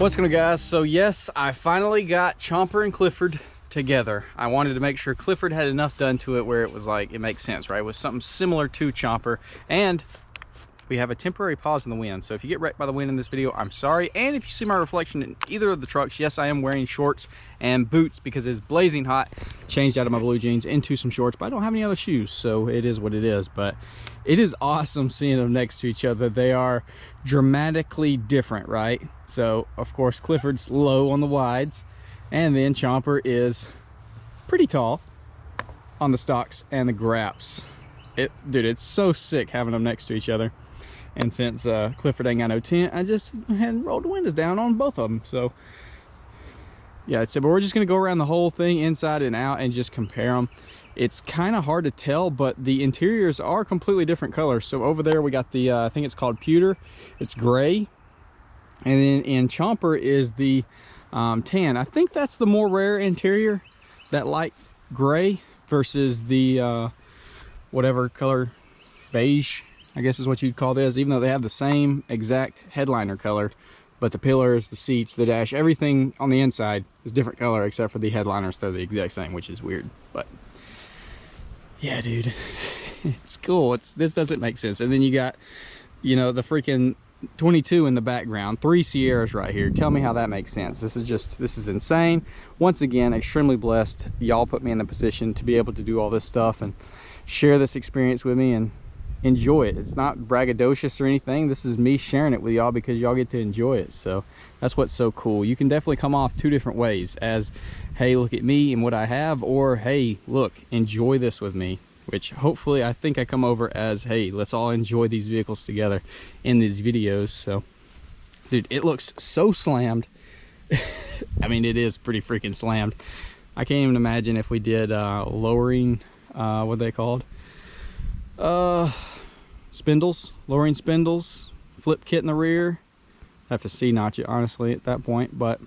What's going on, guys? So yes, I finally got Chomper and Clifford together. I wanted to make sure Clifford had enough done to it where it was like, it makes sense, right? It was something similar to Chomper. And we have a temporary pause in the wind. So if you get wrecked by the wind in this video, I'm sorry. And if you see my reflection in either of the trucks, yes, I am wearing shorts and boots because it's blazing hot. Changed out of my blue jeans into some shorts, but I don't have any other shoes, so it is what it is. But it is awesome seeing them next to each other. They are dramatically different, right? So of course Clifford's low on the wides, and then Chomper is pretty tall on the stocks and the graps. Dude, it's so sick having them next to each other. And since Clifford ain't got no tent, I just had rolled the windows down on both of them. So yeah, but we're just gonna go around the whole thing inside and out and just compare them. It's kind of hard to tell, but the interiors are completely different colors. So over there we got the I think it's called pewter, it's gray, and then in Chomper is the tan. I think that's the more rare interior, that light gray versus the whatever color, beige I guess is what you'd call this, even though they have the same exact headliner color, but the pillars, the seats, the dash, everything on the inside is different color except for the headliners. They're the exact same, which is weird. But yeah, dude, it's cool. This doesn't make sense. And then you got, you know, the freaking 22 in the background, 3 Sierras right here. Tell me how that makes sense. This is insane. Once again, extremely blessed. Y'all put me in the position to be able to do all this stuff and share this experience with me and enjoy it. It's not braggadocious or anything. This is me sharing it with y'all because y'all get to enjoy it. So that's what's so cool. You can definitely come off 2 different ways, as hey, look at me and what I have, or hey, look, enjoy this with me, which hopefully I think I come over as hey, let's all enjoy these vehicles together in these videos. So dude, it looks so slammed. I mean, it is pretty freaking slammed. I can't even imagine if we did lowering, what are they called, spindles, lowering spindles, flip kit in the rear. I have to C-notch it honestly at that point, but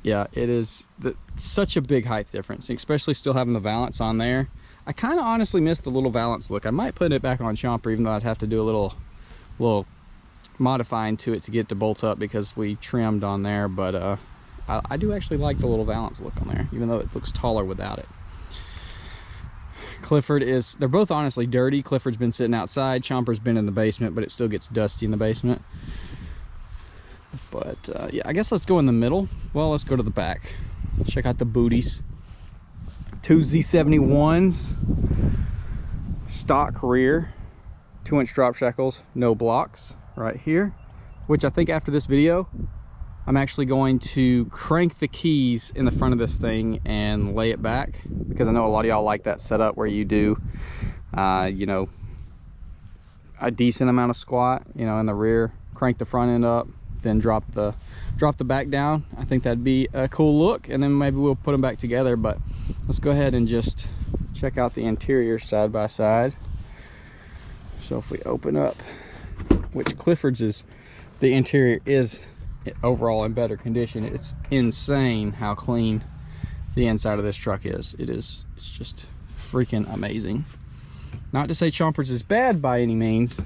yeah, it is such a big height difference, especially still having the valance on there. I kind of honestly miss the little valance look. I might put it back on Chomper, even though I'd have to do a little modifying to it to get it to bolt up because we trimmed on there. But I do actually like the little valance look on there, even though it looks taller without it. Clifford is, they're both honestly dirty. Clifford's been sitting outside, Chomper's been in the basement, but it still gets dusty in the basement. But yeah, I guess let's go in the middle. Well, let's go to the back. Check out the booties. 2 Z71s, stock rear, 2-inch drop shackles, no blocks right here, which I think after this video I'm actually going to crank the keys in the front of this thing and lay it back, because I know a lot of y'all like that setup where you do you know, a decent amount of squat, you know, in the rear, crank the front end up, then drop the back down. I think that'd be a cool look, and then maybe we'll put them back together. But let's go ahead and just check out the interior side by side. So if we open up, which Clifford's is, the interior is overall in better condition. It's insane how clean the inside of this truck is. It's just freaking amazing. Not to say Chomper's is bad by any means,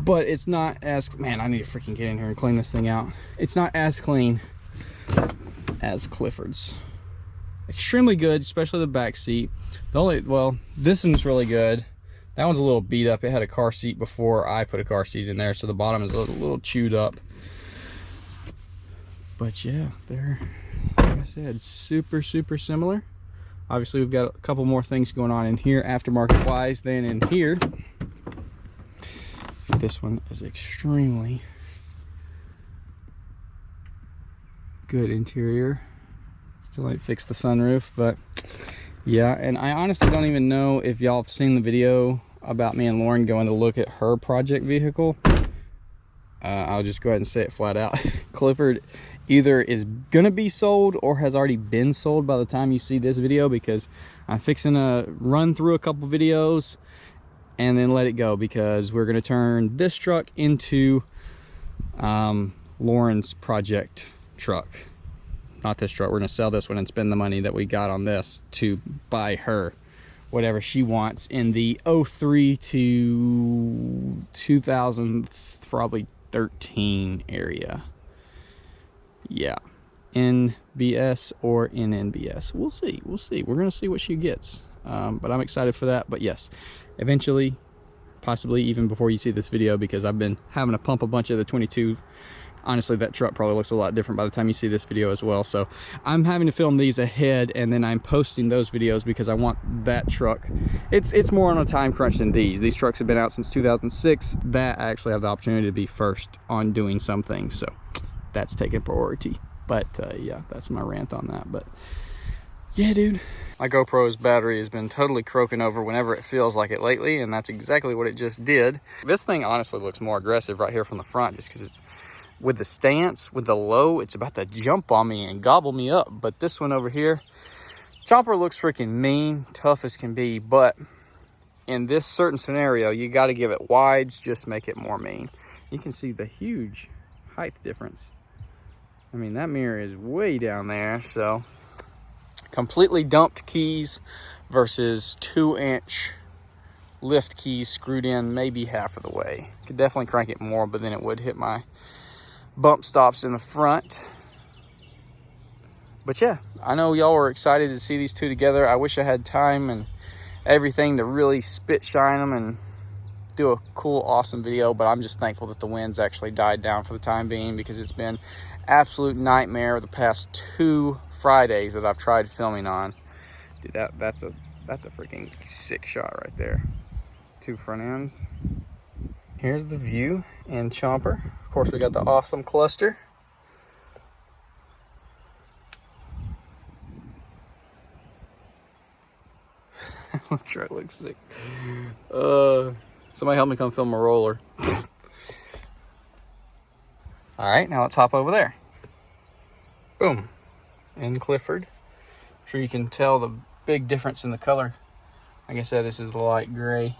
but it's not as, man, I need to freaking get in here and clean this thing out. It's not as clean as Clifford's. Extremely good, especially the back seat. The only, well, this one's really good. That one's a little beat up. It had a car seat before I put a car seat in there, so the bottom is a little chewed up. But yeah, they're, like I said, super similar. Obviously we've got a couple more things going on in here aftermarket wise than in here. This one is extremely good interior. Still ain't fixed the sunroof, but yeah. And I honestly don't even know if y'all have seen the video about me and Lauren going to look at her project vehicle. I'll just go ahead and say it flat out. Clifford either is gonna be sold or has already been sold by the time you see this video, because I'm fixing to run through a couple videos and then let it go, because we're gonna turn this truck into Lauren's project truck. Not this truck. We're gonna sell this one and spend the money that we got on this to buy her whatever she wants in the 03 to 2000 probably 13 area. Yeah, NBS or NNBS. We'll see. We'll see. We're gonna see what she gets. But I'm excited for that. But yes, eventually, possibly even before you see this video, because I've been having to pump a bunch of the 22. Honestly, that truck probably looks a lot different by the time you see this video as well. So I'm having to film these ahead, and then I'm posting those videos because I want that truck. It's more on a time crunch than these. These trucks have been out since 2006. That I actually have the opportunity to be first on doing some things. So that's taking priority. But yeah, that's my rant on that. But yeah, dude. My GoPro's battery has been totally croaking over whenever it feels like it lately, and that's exactly what it just did. This thing honestly looks more aggressive right here from the front, just because it's with the stance, with the low, it's about to jump on me and gobble me up. But this one over here, chomper looks freaking mean, tough as can be, but in this certain scenario, you got to give it wides, just make it more mean. You can see the huge height difference. I mean, that mirror is way down there, so completely dumped keys versus 2-inch lift keys screwed in maybe half of the way. Could definitely crank it more, but then it would hit my bump stops in the front. But yeah, I know y'all were excited to see these two together. I wish I had time and everything to really spit shine them and do a cool, awesome video, but I'm just thankful that the winds actually died down for the time being, because it's been absolute nightmare the past 2 Fridays that I've tried filming on. Dude, that's a freaking sick shot right there. 2 front ends. Here's the view in chomper. Of course, we got the awesome cluster. The truck looks sick. Somebody help me come film a roller. All right, now let's hop over there. Boom. In Clifford. I'm sure you can tell the big difference in the color. Like I said, this is the light gray.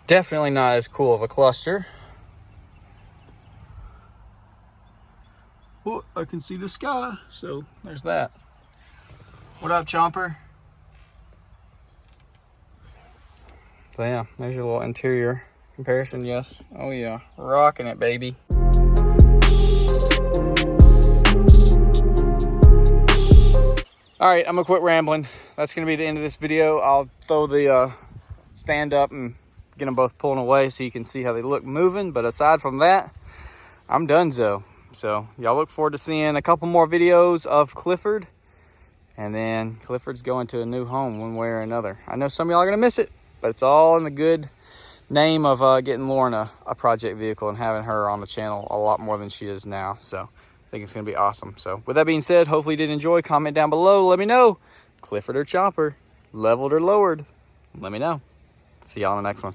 Definitely not as cool of a cluster. Oh, I can see the sky, so there's that. What up, chomper? So yeah, there's your little interior comparison. Yes, oh yeah, rocking it, baby. All right, I'm gonna quit rambling. That's gonna be the end of this video. I'll throw the stand up and get them both pulling away so you can see how they look moving. But aside from that, I'm donezo. So y'all look forward to seeing a couple more videos of Clifford. And then Clifford's going to a new home one way or another. I know some of y'all are gonna miss it, but it's all in the good name of getting Lauren a project vehicle and having her on the channel a lot more than she is now. So I think it's gonna be awesome. So with that being said, hopefully you did enjoy. Comment down below, let me know. Clifford or chomper, leveled or lowered, let me know. See y'all in the next one.